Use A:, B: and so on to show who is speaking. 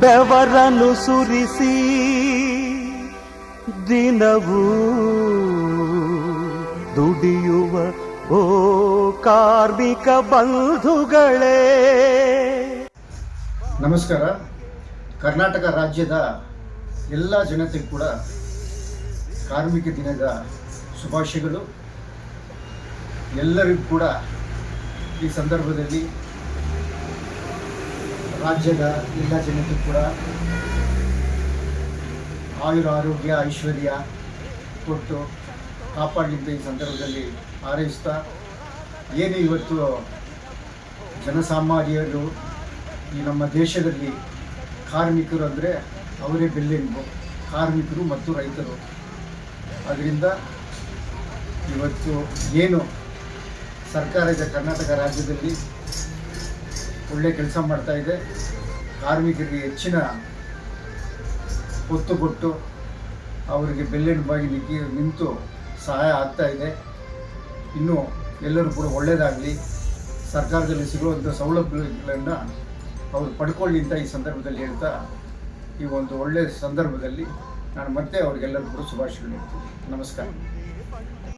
A: ಬೆವರನ್ನು ಸುರಿಸಿ ದಿನವೂ ದುಡಿಯುವ ಓ ಕಾರ್ಮಿಕ ಬಂಧುಗಳೇ.
B: ನಮಸ್ಕಾರ. ಕರ್ನಾಟಕ ರಾಜ್ಯದ ಎಲ್ಲ ಜನತೆಗೂ ಕೂಡ ಕಾರ್ಮಿಕ ದಿನದ ಶುಭಾಶಯಗಳು. ಎಲ್ಲರಿಗೂ ಕೂಡ ಈ ಸಂದರ್ಭದಲ್ಲಿ ರಾಜ್ಯದ ಎಲ್ಲ ಜನತೆಗೂ ಕೂಡ ಆರೋಗ್ಯ ಐಶ್ವರ್ಯ ಕೊಟ್ಟು ಕಾಪಾಡಲಿಕ್ಕೆ ಈ ಸಂದರ್ಭದಲ್ಲಿ ಹಾರೈಸ್ತಾ, ಏನು ಇವತ್ತು ಜನಸಾಮಾನ್ಯರು ಈ ನಮ್ಮ ದೇಶದಲ್ಲಿ ಕಾರ್ಮಿಕರು ಅಂದರೆ ಅವರೇ ಬೆನ್ನೆಲುಬು, ಕಾರ್ಮಿಕರು ಮತ್ತು ರೈತರು. ಅದರಿಂದ ಇವತ್ತು ಏನು ಸರ್ಕಾರದ ಕರ್ನಾಟಕ ರಾಜ್ಯದಲ್ಲಿ ಒಳ್ಳೆಯ ಕೆಲಸ ಮಾಡ್ತಾಯಿದೆ, ಕಾರ್ಮಿಕರಿಗೆ ಹೆಚ್ಚಿನ ಒತ್ತು ಕೊಟ್ಟು ಅವರಿಗೆ ಬೆನ್ನೆಲುಬಾಗಿ ನಿಂತು ಸಹಾಯ ಆಗ್ತಾಯಿದೆ. ಇನ್ನೂ ಎಲ್ಲರೂ ಕೂಡ ಒಳ್ಳೆಯದಾಗಲಿ, ಸರ್ಕಾರದಲ್ಲಿ ಸಿಗುವಂಥ ಸೌಲಭ್ಯಗಳನ್ನು ಅವರು ಪಡ್ಕೊಳ್ಳಿ ಅಂತ ಈ ಸಂದರ್ಭದಲ್ಲಿ ಹೇಳ್ತಾ, ಈ ಒಂದು ಒಳ್ಳೆಯ ಸಂದರ್ಭದಲ್ಲಿ ನಾನು ಮತ್ತೆ ಅವರಿಗೆಲ್ಲರೂ ಕೂಡ ಶುಭಾಶಯಗಳು ಹೇಳ್ತೀನಿ. ನಮಸ್ಕಾರ.